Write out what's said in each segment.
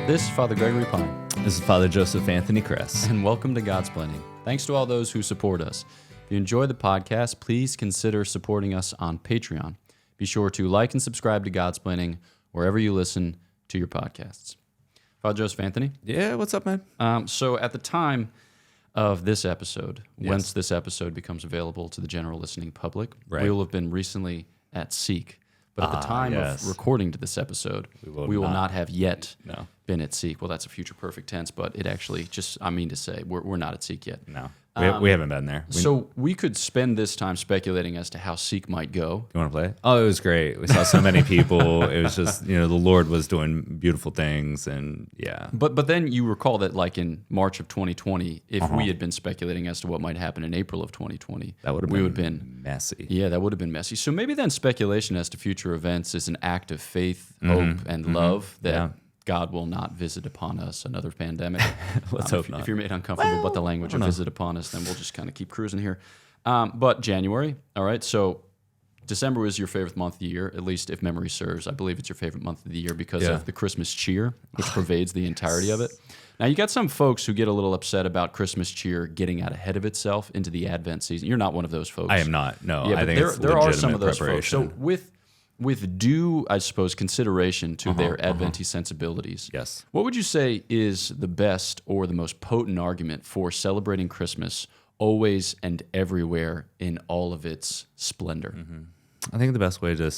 This is Father Gregory Pine. This is Father Joseph Anthony Kress. And welcome to Godsplaining. Thanks to all those who support us. If you enjoy the podcast, please consider supporting us on Patreon. Be sure to like and subscribe to Godsplaining wherever you listen to your podcasts. Father Joseph Anthony? Yeah, what's up, man? So at the time of this episode, once this episode becomes available to the general listening public, we will have been recently at Seek. But at the time of recording to this episode, we will not have yet been at Seek. Well, that's a future perfect tense, but it actually just, I mean to say, we're not at Seek yet. No, we haven't been there. So we could spend this time speculating as to how Seek might go. You want to play it? Oh, it was great. We saw so many people. It was just, the Lord was doing beautiful things, and yeah. But then you recall that like in March of 2020, if we had been speculating as to what might happen in April of 2020, that would have been messy. Yeah, that would have been messy. So maybe then speculation as to future events is an act of faith, hope, and love that God will not visit upon us another pandemic. Let's hope not. If you're made uncomfortable about the language of visit upon us, then we'll just kind of keep cruising here. But January, all right, so December was your favorite month of the year, at least if memory serves. I believe it's your favorite month of the year because of the Christmas cheer, which pervades the entirety of it. Now, you got some folks who get a little upset about Christmas cheer getting out ahead of itself into the Advent season. You're not one of those folks. I am not, no. Yeah, I think it's there are some of those folks. So with due, I suppose, consideration to their Adventist sensibilities, what would you say is the best or the most potent argument for celebrating Christmas always and everywhere in all of its splendor? I think the best way to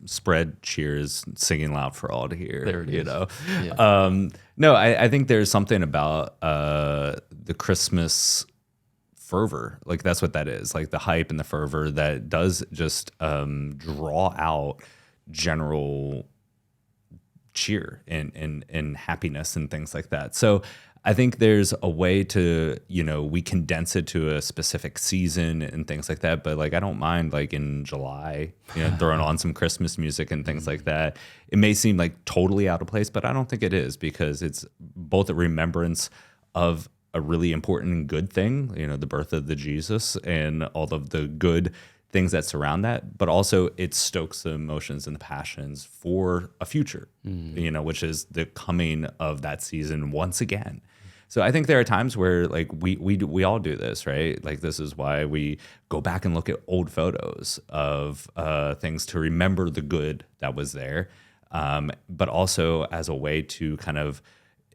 spread cheer is singing loud for all to hear. There it is. Yeah. No, I think there's something about the Christmas fervor. Like that's what that is. Like the hype and the fervor that does just draw out general cheer and happiness and things like that. So I think there's a way to, we condense it to a specific season and things like that. But like, I don't mind like in July, throwing on some Christmas music and things like that. It may seem like totally out of place, but I don't think it is because it's both a remembrance of a really important and good thing, the birth of the Jesus and all of the good things that surround that, but also it stokes the emotions and the passions for a future, which is the coming of that season once again. So I think there are times where like we all do this, right? Like this is why we go back and look at old photos of things to remember the good that was there, but also as a way to kind of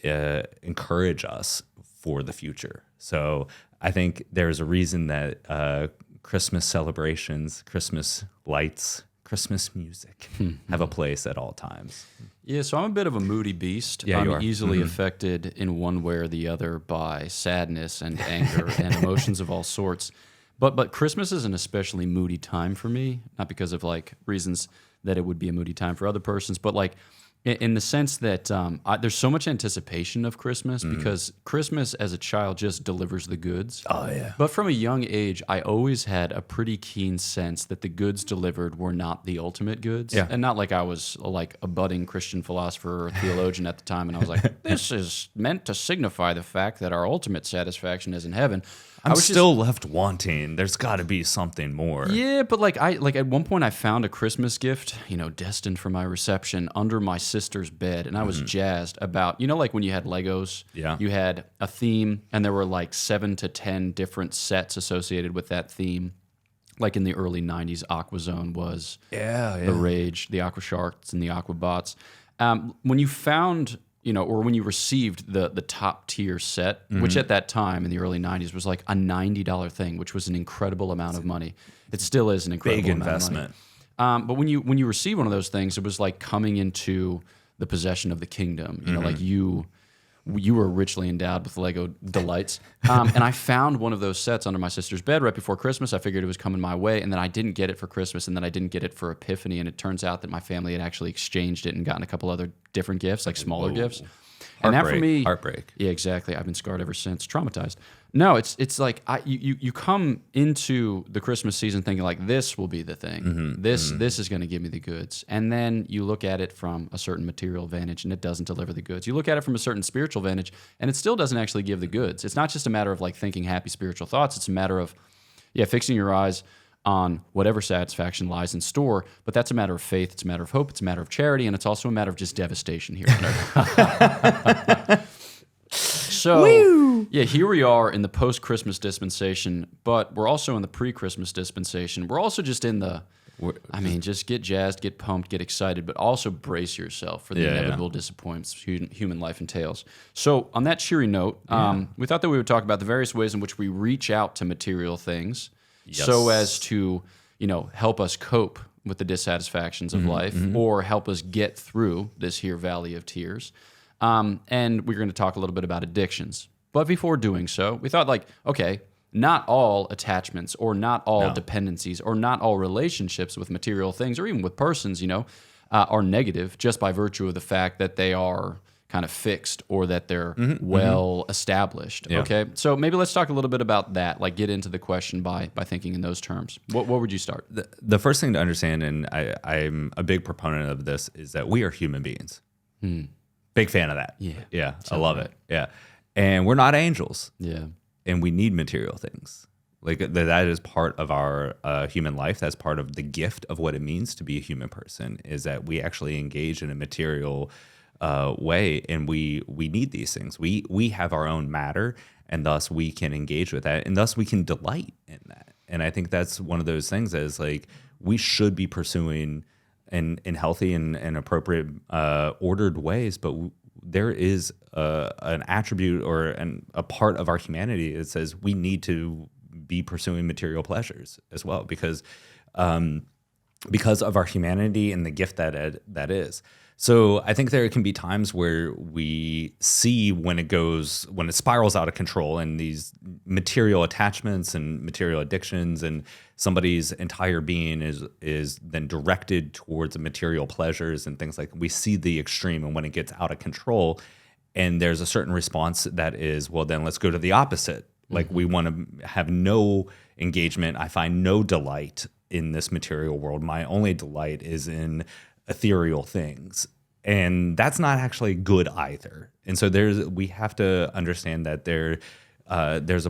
encourage us for the future. So I think there's a reason that Christmas celebrations, Christmas lights, Christmas music have a place at all times. Yeah, so I'm a bit of a moody beast. Yeah, I'm easily affected in one way or the other by sadness and anger and emotions of all sorts. But Christmas is an especially moody time for me, not because of like reasons that it would be a moody time for other persons, but like in the sense that there's so much anticipation of Christmas because Christmas as a child just delivers the goods. Oh, yeah. But from a young age, I always had a pretty keen sense that the goods delivered were not the ultimate goods. Yeah. And not like I was like a budding Christian philosopher or theologian at the time, and I was like, this is meant to signify the fact that our ultimate satisfaction is in heaven. I'm still left wanting. There's got to be something more. Yeah, but like at one point I found a Christmas gift, destined for my reception under my sister's bed, and I was jazzed about, like when you had Legos, you had a theme, and there were like 7 to 10 different sets associated with that theme. Like in the early 90s, AquaZone was the rage, the Aqua Sharks and the Aquabots. When you found or when you received the top tier set, which at that time in the early 90s was like a $90 thing, which was an incredible amount of money. It still is an incredible big amount investment. Of money. But when you receive one of those things, it was like coming into the possession of the kingdom. Like you were richly endowed with Lego delights. And I found one of those sets under my sister's bed right before Christmas. I figured it was coming my way, and then I didn't get it for Christmas, and then I didn't get it for Epiphany, and it turns out that my family had actually exchanged it and gotten a couple other different gifts, like smaller gifts. And that for me, heartbreak. Yeah, exactly. I've been scarred ever since, traumatized. No, it's like you come into the Christmas season thinking like this will be the thing. This is going to give me the goods, and then you look at it from a certain material vantage, and it doesn't deliver the goods. You look at it from a certain spiritual vantage, and it still doesn't actually give the goods. It's not just a matter of like thinking happy spiritual thoughts. It's a matter of fixing your eyes on whatever satisfaction lies in store. But that's a matter of faith. It's a matter of hope. It's a matter of charity. And it's also a matter of just devastation here on earth. So, yeah, here we are in the post-Christmas dispensation, but we're also in the pre-Christmas dispensation. We're also just in the, just get jazzed, get pumped, get excited, but also brace yourself for the inevitable disappointments human life entails. So on that cheery note, we thought that we would talk about the various ways in which we reach out to material things so as to, help us cope with the dissatisfactions of life or help us get through this here valley of tears. And we're going to talk a little bit about addictions. But before doing so, we thought not all attachments or not all dependencies or not all relationships with material things or even with persons, are negative just by virtue of the fact that they are kind of fixed or that they're well established. Yeah. Okay. So maybe let's talk a little bit about that, like get into the question by thinking in those terms. What would you start? The first thing to understand, and I'm a big proponent of this, is that we are human beings. Big fan of that. Yeah. I love it. Yeah. And we're not angels. Yeah. And we need material things. Like that is part of our human life. That's part of the gift of what it means to be a human person, is that we actually engage in a material way, and we need these things. We have our own matter, and thus we can engage with that, and thus we can delight in that. And I think that's one of those things that is like we should be pursuing in healthy and appropriate ordered ways, but there is an attribute or a part of our humanity that says we need to be pursuing material pleasures as well, because of our humanity and the gift that is. So I think there can be times where we see when it spirals out of control, and these material attachments and material addictions, and somebody's entire being is then directed towards material pleasures and things like that. We see the extreme, and when it gets out of control, and there's a certain response that is, well, then let's go to the opposite. Like we want to have no engagement. I find no delight in this material world. My only delight is in ethereal things. And that's not actually good either. And so we have to understand that there's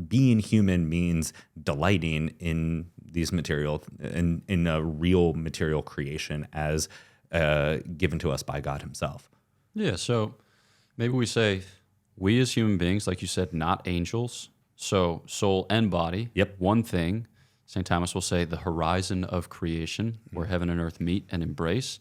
being human means delighting in these material, in a real material creation as given to us by God himself. Yeah, so maybe we say we as human beings, like you said, not angels. So soul and body, one thing. St. Thomas will say the horizon of creation, where heaven and earth meet and embrace.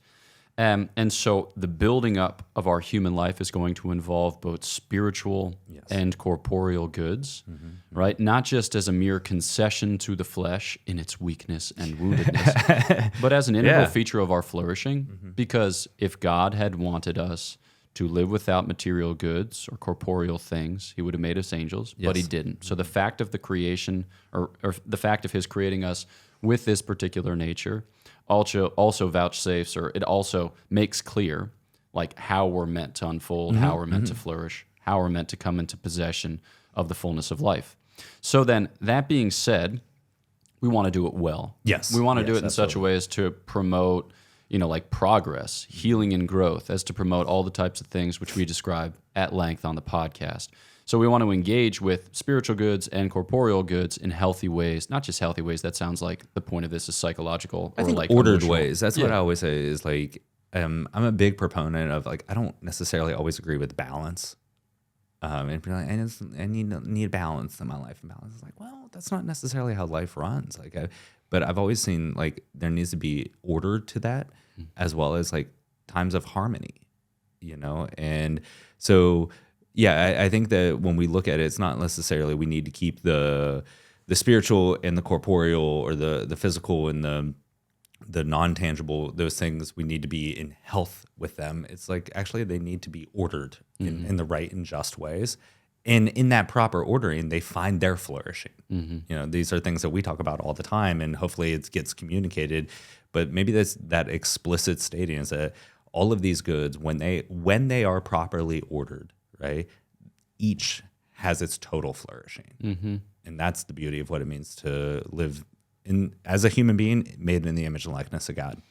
And so the building up of our human life is going to involve both spiritual and corporeal goods, right? Not just as a mere concession to the flesh in its weakness and woundedness, but as an integral feature of our flourishing. Because if God had wanted us to live without material goods or corporeal things, he would have made us angels, but he didn't. So the fact of the creation, or the fact of his creating us with this particular nature, also vouchsafes, or it also makes clear, like how we're meant to unfold, how we're meant to flourish, how we're meant to come into possession of the fullness of life. So then, that being said, we want to do it well. Yes. We want to do it in such a way as to promote, like progress, healing, and growth, as to promote all the types of things which we describe at length on the podcast. So we want to engage with spiritual goods and corporeal goods in healthy ways, not just healthy ways. That sounds like the point of this is psychological. I think like ordered ways. That's what I always say is like, I'm a big proponent of like, I don't necessarily always agree with balance. And be like, I need balance in my life. And balance is like, well, that's not necessarily how life runs. But I've always seen like there needs to be order to that, as well as like times of harmony, And so, yeah, I think that when we look at it, it's not necessarily we need to keep the spiritual and the corporeal, or the physical and the non-tangible, those things, we need to be in health with them. It's like actually they need to be ordered in the right and just ways. And in that proper ordering, they find their flourishing. These are things that we talk about all the time, and hopefully it gets communicated. But maybe that explicit stating is that all of these goods, when they are properly ordered, right, each has its total flourishing. And that's the beauty of what it means to live as a human being made in the image and likeness of God.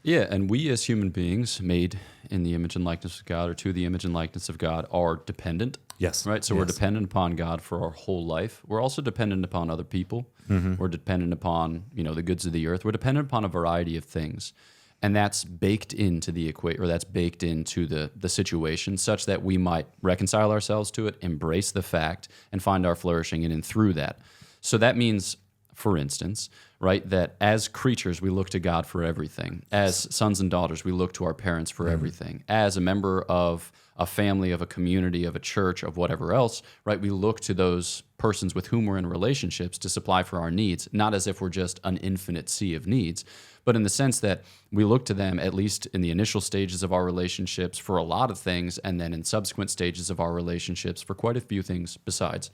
Yeah, and we as human beings, made in the image and likeness of God, or to the image and likeness of God, are dependent. Yes. Right? So we're dependent upon God for our whole life. We're also dependent upon other people. We're dependent upon, the goods of the earth. We're dependent upon a variety of things. And that's baked into the equation, or that's baked into the situation, such that we might reconcile ourselves to it, embrace the fact, and find our flourishing in and through that. So that means, for instance, right, that as creatures, we look to God for everything. As sons and daughters, we look to our parents for everything. As a member of a family, of a community, of a church, of whatever else, right, we look to those persons with whom we're in relationships to supply for our needs, not as if we're just an infinite sea of needs, but in the sense that we look to them, at least in the initial stages of our relationships, for a lot of things, and then in subsequent stages of our relationships for quite a few things besides.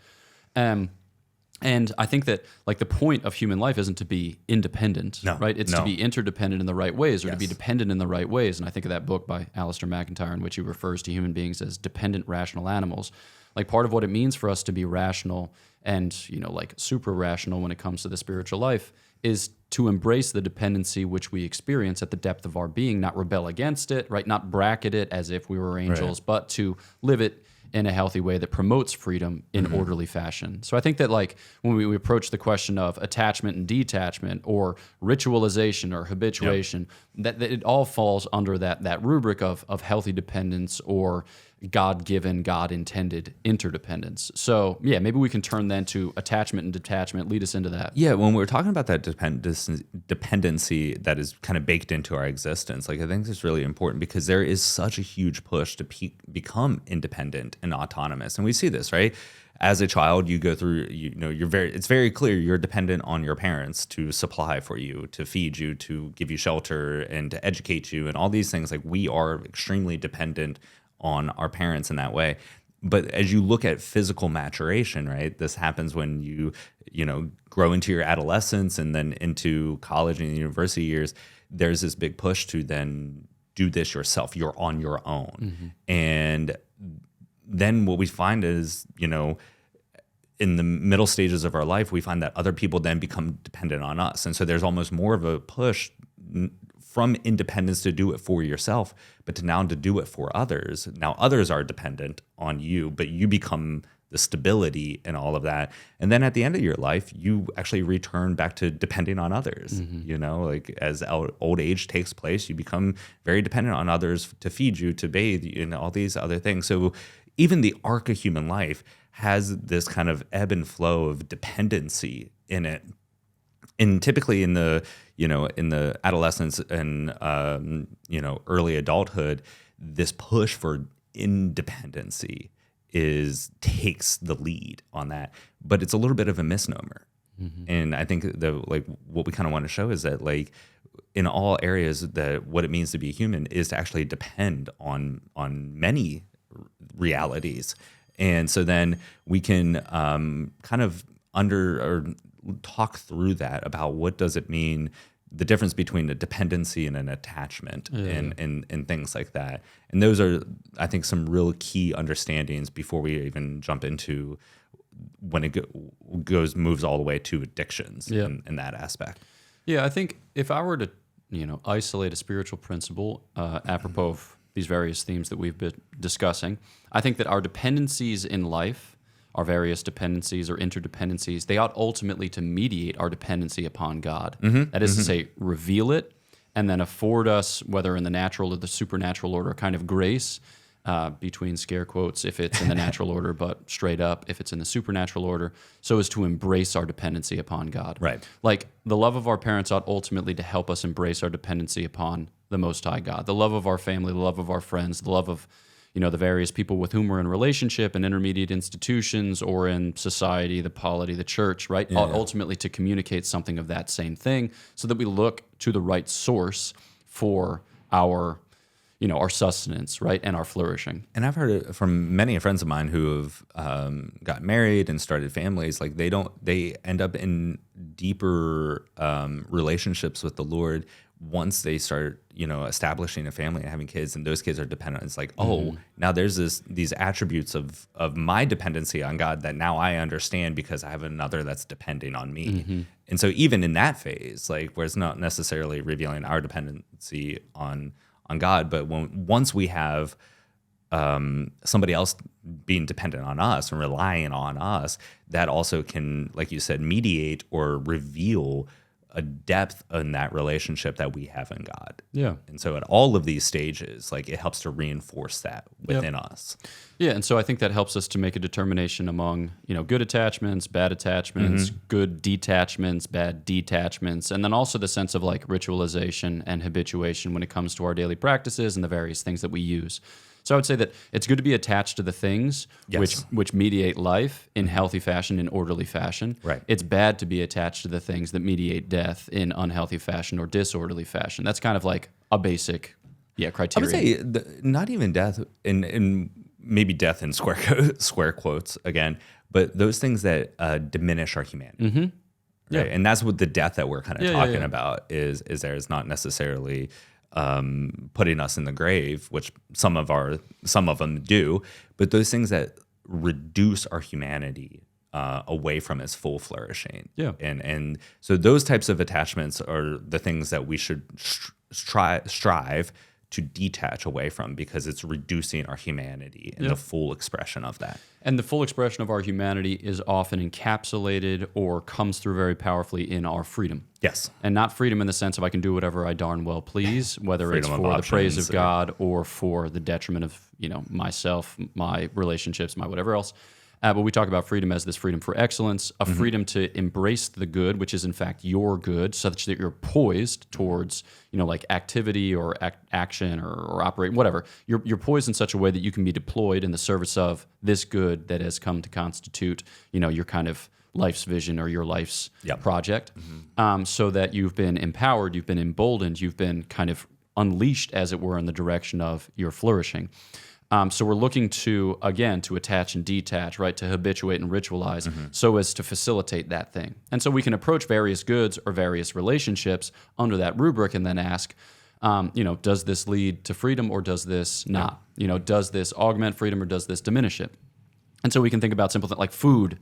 And I think that, like, the point of human life isn't to be independent, right? It's to be interdependent in the right ways, or to be dependent in the right ways. And I think of that book by Alistair McIntyre, in which he refers to human beings as dependent rational animals. Like, part of what it means for us to be rational and, like, super rational when it comes to the spiritual life is to embrace the dependency which we experience at the depth of our being, not rebel against it, right? Not bracket it as if we were angels, but to live it in a healthy way that promotes freedom in orderly fashion. So I think that, like, when we approach the question of attachment and detachment, or ritualization or habituation, that it all falls under that rubric of healthy dependence, or God-given, God-intended interdependence. So yeah, maybe we can turn then to attachment and detachment, lead us into that. Yeah, when we're talking about that dependency that is kind of baked into our existence, like, I think it's really important, because there is such a huge push to become independent and autonomous. And we see this, right? As a child, you go through, it's very clear you're dependent on your parents to supply for you, to feed you, to give you shelter, and to educate you, and all these things. Like, we are extremely dependent on our parents in that way. But as you look at physical maturation, right, this happens when you grow into your adolescence and then into college and university years. There's this big push to then do this yourself. You're on your own. And then what we find is, in the middle stages of our life, we find that other people then become dependent on us. And so there's almost more of a push from independence to do it for yourself, but to do it for others. Now others are dependent on you, but you become the stability and all of that. And then at the end of your life, you actually return back to depending on others. Like, as old age takes place, you become very dependent on others to feed you, to bathe, and all these other things. So even the arc of human life has this kind of ebb and flow of dependency in it. And typically in the adolescence and early adulthood, this push for independency takes the lead on that. But it's a little bit of a misnomer. And I think what we kind of want to show is that, like, in all areas, that what it means to be a human is to actually depend on many realities. And so then we can kind of talk through that, about what does it mean, the difference between a dependency and an attachment, and things like that. And those are, I think, some real key understandings before we even jump into when it moves all the way to addictions in that aspect. Yeah, I think if I were to, isolate a spiritual principle apropos of these various themes that we've been discussing, I think that our dependencies in life, our various dependencies or interdependencies, they ought ultimately to mediate our dependency upon God. That is to say, reveal it, and then afford us, whether in the natural or the supernatural order, kind of grace, between scare quotes if it's in the natural order, but straight up if it's in the supernatural order, so as to embrace our dependency upon God. Right. Like, the love of our parents ought ultimately to help us embrace our dependency upon the Most High God. The love of our family, the love of our friends, the love of the various people with whom we're in relationship and intermediate institutions or in society, the polity, the church, right? Ultimately to communicate something of that same thing, so that we look to the right source for our sustenance, right? And our flourishing. And I've heard it from many friends of mine who have got married and started families. Like, they end up in deeper relationships with the Lord once they start, establishing a family and having kids, and those kids are dependent, it's like, oh, now there's these attributes of my dependency on God that now I understand because I have another that's depending on me. And so even in that phase, like where it's not necessarily revealing our dependency on God, but once we have somebody else being dependent on us and relying on us, that also can, like you said, mediate or reveal a depth in that relationship that we have in God. Yeah. And so at all of these stages, like it helps to reinforce that within us. Yeah. And so I think that helps us to make a determination among, good attachments, bad attachments, good detachments, bad detachments, and then also the sense of like ritualization and habituation when it comes to our daily practices and the various things that we use. So I would say that it's good to be attached to the things which mediate life in healthy fashion, in orderly fashion. Right. It's bad to be attached to the things that mediate death in unhealthy fashion or disorderly fashion. That's kind of like a basic criteria. I would say not even death, in maybe death in square quotes again, but those things that diminish our humanity. Right? And that's what the death that we're kind of talking about is there is not necessarily putting us in the grave, which some of them do, but those things that reduce our humanity away from its full flourishing. Yeah. And so those types of attachments are the things that we should strive to detach away from, because it's reducing our humanity and the full expression of that. And the full expression of our humanity is often encapsulated or comes through very powerfully in our freedom. Yes. And not freedom in the sense of I can do whatever I darn well please, whether it's for the praise of God or for the detriment of, myself, my relationships, my whatever else. But we talk about freedom as this freedom for excellence, a freedom to embrace the good, which is in fact your good, such that you're poised towards, like activity or action or operate, whatever. You're poised in such a way that you can be deployed in the service of this good that has come to constitute, your kind of life's vision or your life's project, so that you've been empowered, you've been emboldened, you've been kind of unleashed, as it were, in the direction of your flourishing. So we're looking to attach and detach, right, to habituate and ritualize so as to facilitate that thing. And so we can approach various goods or various relationships under that rubric and then ask, does this lead to freedom or does this not? Does this augment freedom or does this diminish it? And so we can think about simple things like food,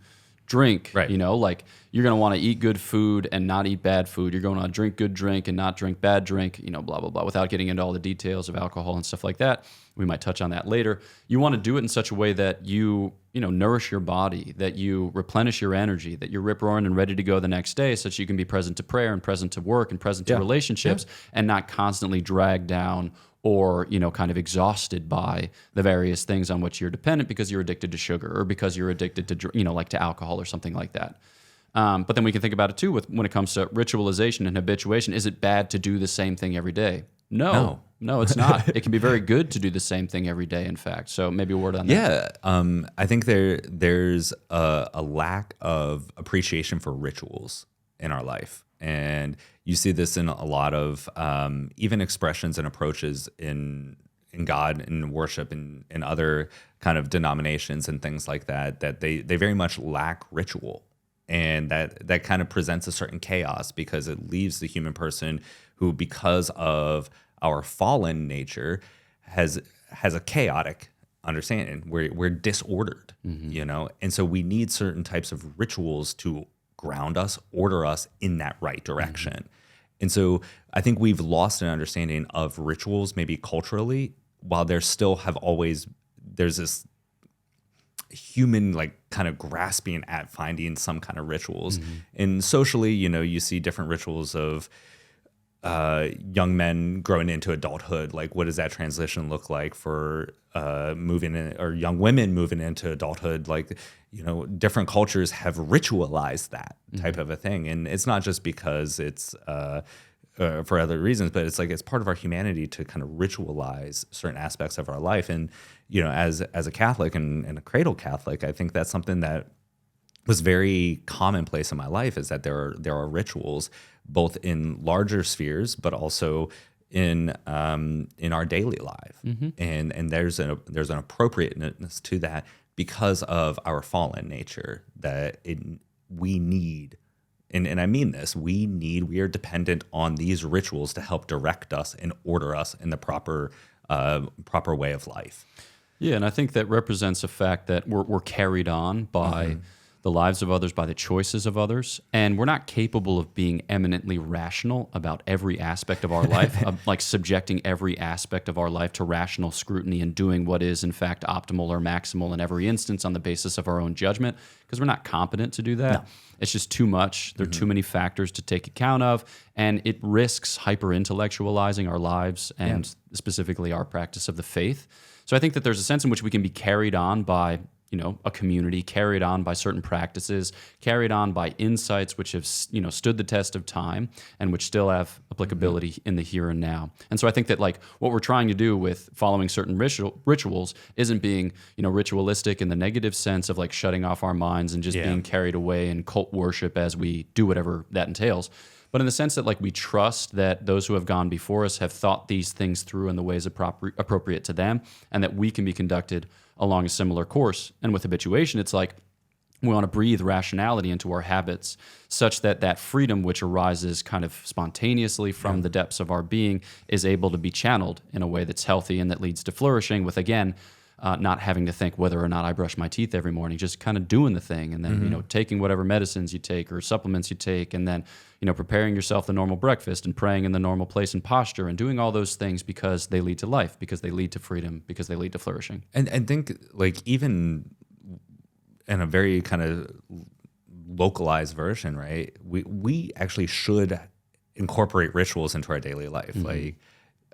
drink, right. Like you're going to want to eat good food and not eat bad food. You're going to drink good drink and not drink bad drink, blah, blah, blah, without getting into all the details of alcohol and stuff like that. We might touch on that later. You want to do it in such a way that you nourish your body, that you replenish your energy, that you're rip-roaring and ready to go the next day so that you can be present to prayer and present to work and present to relationships and not constantly dragged down or, kind of exhausted by the various things on which you're dependent because you're addicted to sugar or because you're addicted to, like to alcohol or something like that. But then we can think about it too when it comes to ritualization and habituation. Is it bad to do the same thing every day? No, it's not. It can be very good to do the same thing every day, in fact. So maybe a word on that. Yeah, I think there's a lack of appreciation for rituals in our life. And you see this in a lot of even expressions and approaches in God and worship and other kind of denominations and things like that they very much lack ritual. And that kind of presents a certain chaos because it leaves the human person who, because of our fallen nature, has a chaotic understanding. We're disordered, and so we need certain types of rituals to ground us, order us in that right direction. And so I think we've lost an understanding of rituals, maybe culturally, while there's this human like kind of grasping at finding some kind of rituals. And socially, you see different rituals of young men growing into adulthood. Like, what does that transition look like for moving in, or young women moving into adulthood? Like, different cultures have ritualized that type of a thing. And it's not just because it's for other reasons, but it's like it's part of our humanity to kind of ritualize certain aspects of our life. And as a Catholic and a cradle Catholic, I think that's something that was very commonplace in my life, is that there are rituals both in larger spheres, but also in our daily life, and there's an appropriateness to that because of our fallen nature, that we need and I mean this, we are dependent on these rituals to help direct us and order us in the proper way of life. Yeah, and I think that represents a fact that we're carried on by the lives of others, by the choices of others, and we're not capable of being eminently rational about every aspect of our life, like subjecting every aspect of our life to rational scrutiny and doing what is in fact optimal or maximal in every instance on the basis of our own judgment, because we're not competent to do that. No. It's just too much. There are too many factors to take account of, and it risks hyper-intellectualizing our lives and specifically our practice of the faith. So I think that there's a sense in which we can be carried on by a community, carried on by certain practices, carried on by insights which have, stood the test of time and which still have applicability in the here and now. And so I think that like what we're trying to do with following certain rituals isn't being, ritualistic in the negative sense of like shutting off our minds and just being carried away in cult worship as we do whatever that entails. But in the sense that like we trust that those who have gone before us have thought these things through in the ways appropriate to them, and that we can be conducted along a similar course. And with habituation, it's like we want to breathe rationality into our habits such that that freedom which arises kind of spontaneously from the depths of our being is able to be channeled in a way that's healthy and that leads to flourishing with, again, not having to think whether or not I brush my teeth every morning, just kind of doing the thing, and then taking whatever medicines you take or supplements you take, and then preparing yourself the normal breakfast and praying in the normal place and posture and doing all those things because they lead to life, because they lead to freedom, because they lead to flourishing. And think like even in a very kind of localized version, right? We actually should incorporate rituals into our daily life. Like,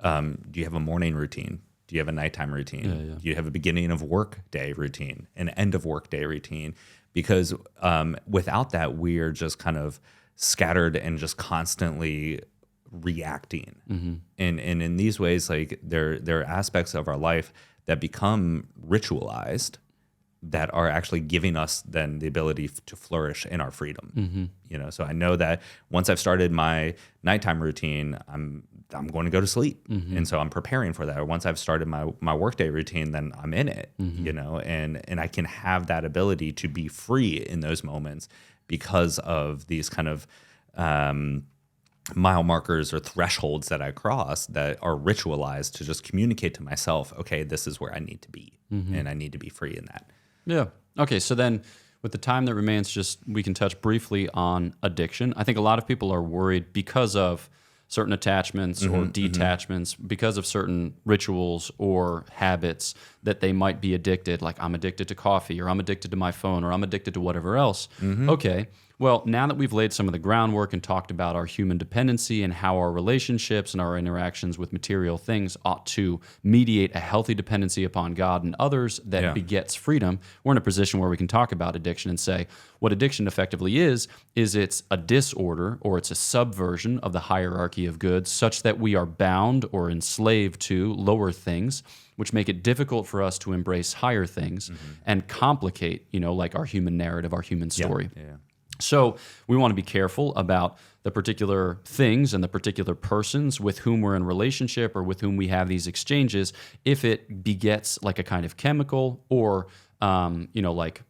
do you have a morning routine? Do you have a nighttime routine? Do you have a beginning of work day routine, an end of work day routine? Because without that, we're just kind of scattered and just constantly reacting. And in these ways, like there are aspects of our life that become ritualized that are actually giving us then the ability to flourish in our freedom. So I know that once I've started my nighttime routine, I'm going to go to sleep. And so I'm preparing for that. Or once I've started my workday routine, then I'm in it, and I can have that ability to be free in those moments because of these kind of mile markers or thresholds that I cross that are ritualized to just communicate to myself, okay, this is where I need to be, and I need to be free in that. Yeah. Okay. So then with the time that remains, we can touch briefly on addiction. I think a lot of people are worried because of certain attachments or detachments, because of certain rituals or habits that they might be addicted, like I'm addicted to coffee, or I'm addicted to my phone, or I'm addicted to whatever else. Okay, well, now that we've laid some of the groundwork and talked about our human dependency and how our relationships and our interactions with material things ought to mediate a healthy dependency upon God and others that begets freedom, we're in a position where we can talk about addiction and say what addiction effectively is it's a disorder or it's a subversion of the hierarchy of goods such that we are bound or enslaved to lower things, which make it difficult for us to embrace higher things and complicate, like our human narrative, our human story. So we want to be careful about the particular things and the particular persons with whom we're in relationship or with whom we have these exchanges, if it begets like a kind of chemical or, like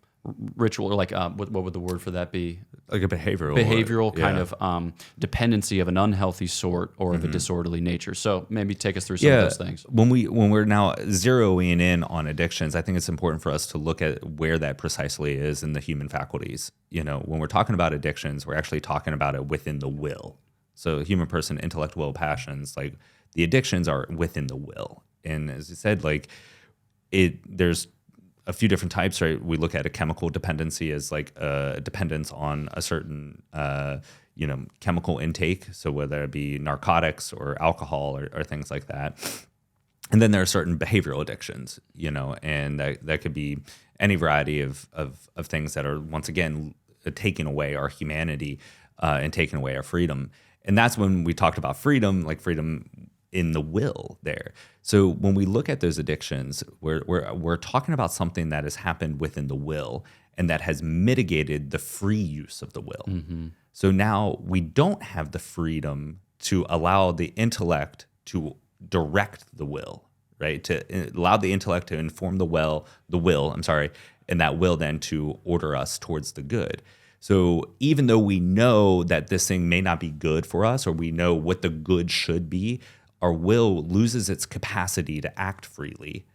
ritual, or like what would the word for that be? Like a behavioral kind of dependency of an unhealthy sort or of a disorderly nature. So maybe take us through some of those things. When we're now zeroing in on addictions, I think it's important for us to look at where that precisely is in the human faculties. When we're talking about addictions, we're actually talking about it within the will. So human person, intellect, will, passions, like the addictions are within the will. And as you said, like there's a few different types, right? We look at a chemical dependency as like a dependence on a certain, chemical intake. So whether it be narcotics or alcohol or things like that. And then there are certain behavioral addictions, and that could be any variety of things that are, once again, taking away our humanity and taking away our freedom. And that's when we talked about freedom, like freedom in the will there. So when we look at those addictions, we're talking about something that has happened within the will and that has mitigated the free use of the will. So now we don't have the freedom to allow the intellect to direct the will, right? To allow the intellect to inform the will, and that will then to order us towards the good. So even though we know that this thing may not be good for us, or we know what the good should be, our will loses its capacity to act freely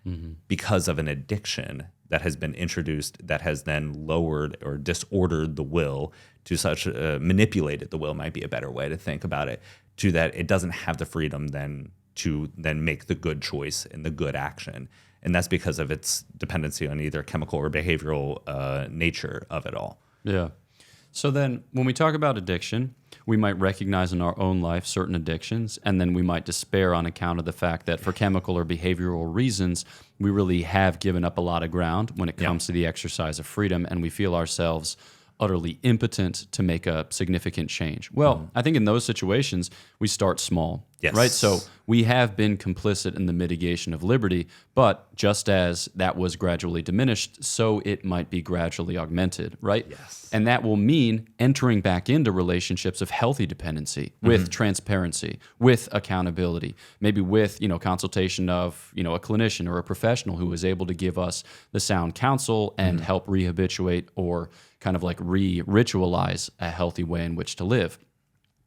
because of an addiction that has been introduced that has then lowered or disordered the will to such manipulated the will might be a better way to think about it, to that it doesn't have the freedom then to then make the good choice and the good action. And that's because of its dependency on either chemical or behavioral nature of it all. Yeah. So then when we talk about addiction, we might recognize in our own life certain addictions, and then we might despair on account of the fact that for chemical or behavioral reasons, we really have given up a lot of ground when it comes to the exercise of freedom, and we feel ourselves utterly impotent to make a significant change. Well, I think in those situations, we start small, right? So we have been complicit in the mitigation of liberty, but just as that was gradually diminished, so it might be gradually augmented, right? Yes. And that will mean entering back into relationships of healthy dependency with transparency, with accountability, maybe with, consultation of, a clinician or a professional who is able to give us the sound counsel and help rehabituate or kind of like re-ritualize a healthy way in which to live.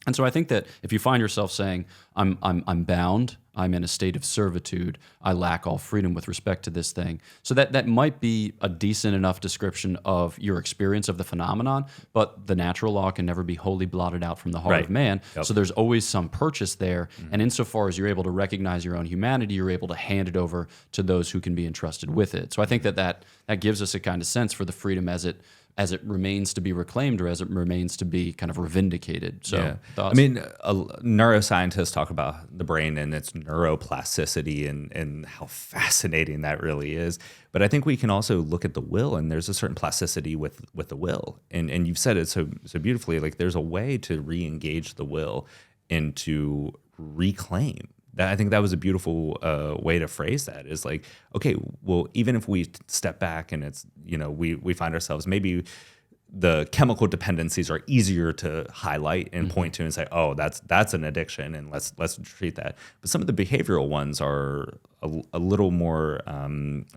And so I think that if you find yourself saying, I'm bound, I'm in a state of servitude, I lack all freedom with respect to this thing. So that might be a decent enough description of your experience of the phenomenon, but the natural law can never be wholly blotted out from the heart of man. Yep. So there's always some purchase there. And insofar as you're able to recognize your own humanity, you're able to hand it over to those who can be entrusted with it. So I think that gives us a kind of sense for the freedom as it remains to be reclaimed or as it remains to be kind of revindicated. So, thoughts? I mean, neuroscientists talk about the brain and its neuroplasticity and how fascinating that really is. But I think we can also look at the will, and there's a certain plasticity with the will. And you've said it so beautifully, like there's a way to re-engage the will and to reclaim. I think that was a beautiful way to phrase that, is like, okay, well, even if we step back and it's, we find ourselves, maybe the chemical dependencies are easier to highlight and point to and say, oh, that's an addiction, and let's treat that. But some of the behavioral ones are a little more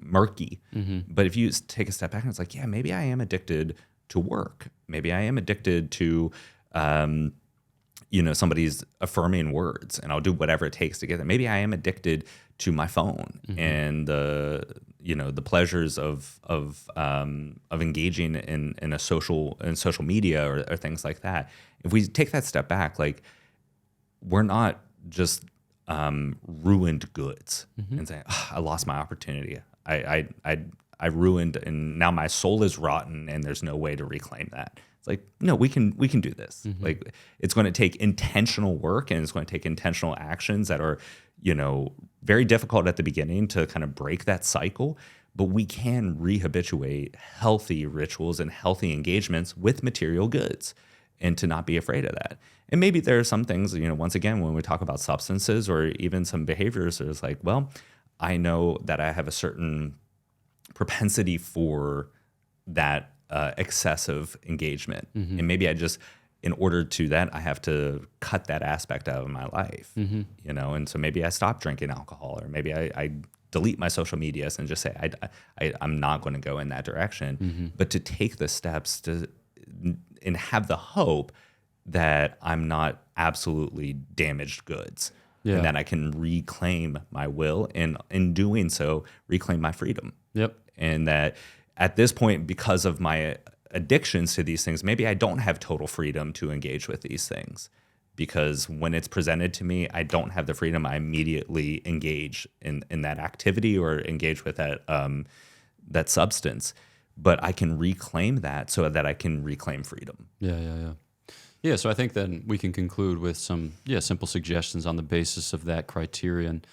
murky. But if you take a step back and it's like, yeah, maybe I am addicted to work. Maybe I am addicted to somebody's affirming words, and I'll do whatever it takes to get them. Maybe I am addicted to my phone and the pleasures of engaging in social media or things like that. If we take that step back, like, we're not just ruined goods and saying, oh, I lost my opportunity. I ruined, and now my soul is rotten, and there's no way to reclaim that. Like, no, we can do this. Like, it's going to take intentional work, and it's going to take intentional actions that are, very difficult at the beginning to kind of break that cycle. But we can rehabituate healthy rituals and healthy engagements with material goods, and to not be afraid of that. And maybe there are some things, once again, when we talk about substances or even some behaviors, it's like, well, I know that I have a certain propensity for that excessive engagement. And maybe I just, in order to that, I have to cut that aspect out of my life, and so maybe I stop drinking alcohol, or maybe I delete my social medias and just say, I'm not going to go in that direction. But to take the steps and have the hope that I'm not absolutely damaged goods, and that I can reclaim my will, and in doing so, reclaim my freedom. And that at this point, because of my addictions to these things, maybe I don't have total freedom to engage with these things, because when it's presented to me, I don't have the freedom. I immediately engage in that activity or engage with that substance. But I can reclaim that so that I can reclaim freedom. Yeah, so I think then we can conclude with some simple suggestions on the basis of that criterion.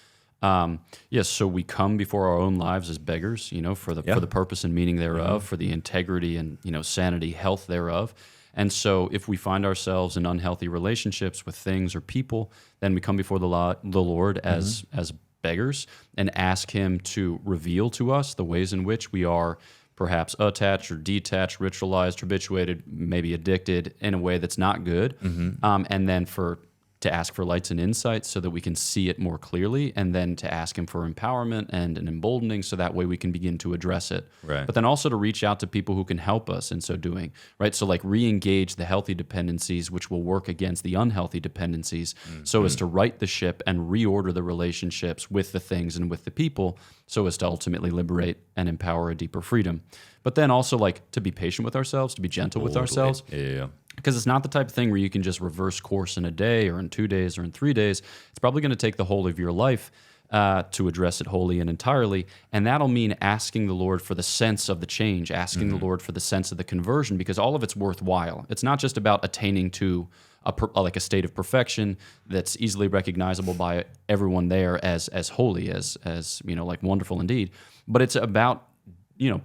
So we come before our own lives as beggars, for the purpose and meaning thereof, for the integrity and sanity, health thereof. And so if we find ourselves in unhealthy relationships with things or people, then we come before the Lord as beggars and ask Him to reveal to us the ways in which we are perhaps attached or detached, ritualized, habituated, maybe addicted in a way that's not good. And then for to ask for lights and insights so that we can see it more clearly, and then to ask him for empowerment and an emboldening so that way we can begin to address it. Right. But then also to reach out to people who can help us in so doing, right? So like re-engage the healthy dependencies, which will work against the unhealthy dependencies, so as to right the ship and reorder the relationships with the things and with the people, so as to ultimately liberate and empower a deeper freedom. But then also like to be patient with ourselves, to be gentle with ourselves. Yeah. Because it's not the type of thing where you can just reverse course in a day or in 2 days or in 3 days. It's probably going to take the whole of your life to address it wholly and entirely. And that'll mean asking the Lord for the sense of the change, asking the Lord for the sense of the conversion, because all of it's worthwhile. It's not just about attaining to like a state of perfection that's easily recognizable by everyone there as holy, as like wonderful indeed. But it's about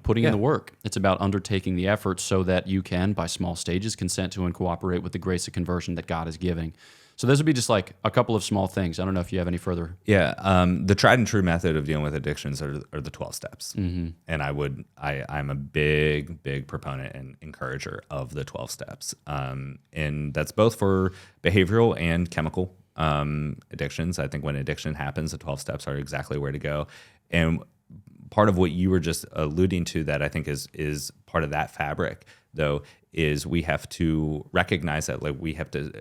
putting in the work. It's about undertaking the effort so that you can, by small stages, consent to and cooperate with the grace of conversion that God is giving. So those would be just like a couple of small things. I don't know if you have any further. Yeah. The tried and true method of dealing with addictions are the 12 steps. And I'm a big proponent and encourager of the 12 steps. And that's both for behavioral and chemical addictions. I think when addiction happens, the 12 steps are exactly where to go. And part of what you were just alluding to that I think is part of that fabric, though, is we have to recognize that like we have to,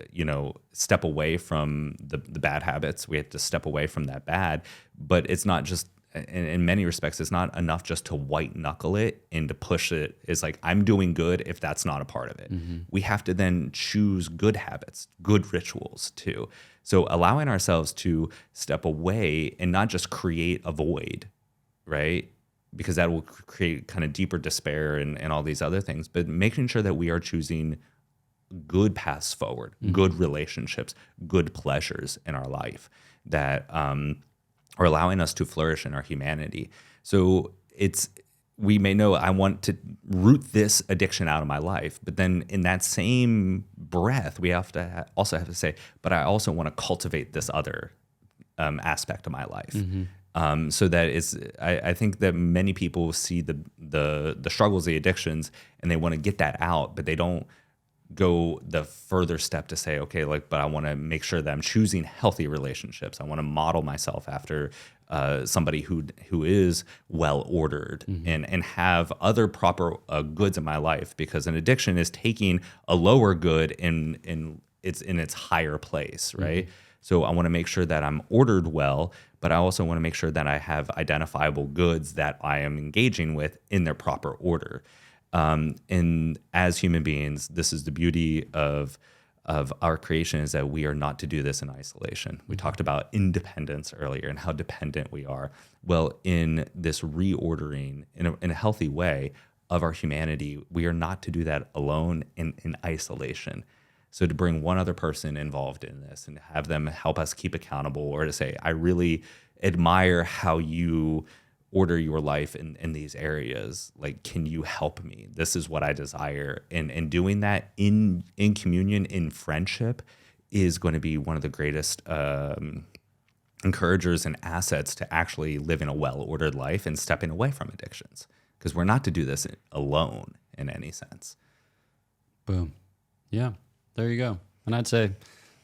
step away from the bad habits. We have to step away from that bad. But it's not just, in many respects, it's not enough just to white knuckle it and to push it. It's like, I'm doing good if that's not a part of it. We have to then choose good habits, good rituals too. So allowing ourselves to step away and not just create a void, right? Because that will create kind of deeper despair and all these other things. But making sure that we are choosing good paths forward, good relationships, good pleasures in our life that are allowing us to flourish in our humanity. So we may know I want to root this addiction out of my life, but then in that same breath, we have to also have to say, but I also want to cultivate this other aspect of my life. So that I think that many people see the struggles, the addictions, and they want to get that out, but they don't go the further step to say, okay, but I want to make sure that I'm choosing healthy relationships. I want to model myself after somebody who is well ordered and have other proper goods in my life, because an addiction is taking a lower good in its higher place, right? So I want to make sure that I'm ordered well, but I also want to make sure that I have identifiable goods that I am engaging with in their proper order. And as human beings, this is the beauty of our creation, is that we are not to do this in isolation. We talked about independence earlier and how dependent we are. Well, in this reordering in a healthy way of our humanity, we are not to do that alone in isolation. So to bring one other person involved in this and have them help us keep accountable, or to say, I really admire how you order your life in these areas. Like, can you help me? This is what I desire. And doing that in communion, in friendship, is going to be one of the greatest encouragers and assets to actually living a well-ordered life and stepping away from addictions. Because we're not to do this alone in any sense. Boom. Yeah. There you go. And I'd say,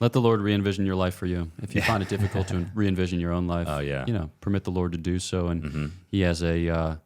let the Lord re-envision your life for you. If you find it difficult to re-envision your own life, permit the Lord to do so. And He has a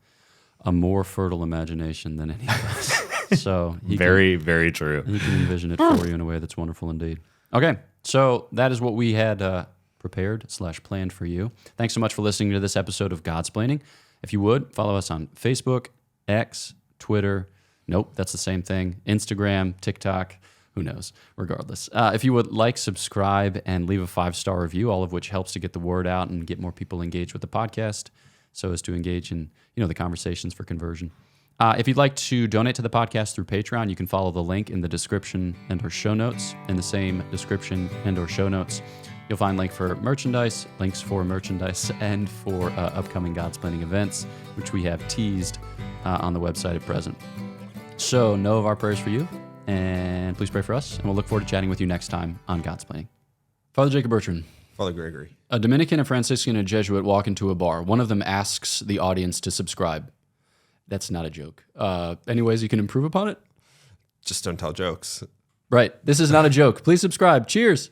more fertile imagination than any of us. So very true. He can envision it for you in a way that's wonderful indeed. Okay, so that is what we had prepared/planned for you. Thanks so much for listening to this episode of Godsplaining. If you would, follow us on Facebook, X, Twitter. Nope, that's the same thing. Instagram, TikTok. Who knows? Regardless, if you would like, subscribe, and leave a 5-star review, all of which helps to get the word out and get more people engaged with the podcast, so as to engage in the conversations for conversion. If you'd like to donate to the podcast through Patreon, you can follow the link in the description and/or show notes. In the same description and/or show notes, you'll find links for merchandise, and for upcoming Godsplaining events, which we have teased on the website at present. So know of our prayers for you. And please pray for us, and we'll look forward to chatting with you next time on Godsplaining. Father Jacob Bertrand. Father Gregory. A Dominican, a Franciscan, and a Jesuit walk into a bar. One of them asks the audience to subscribe. That's not a joke. Any ways you can improve upon it? Just don't tell jokes. Right. This is not a joke. Please subscribe. Cheers.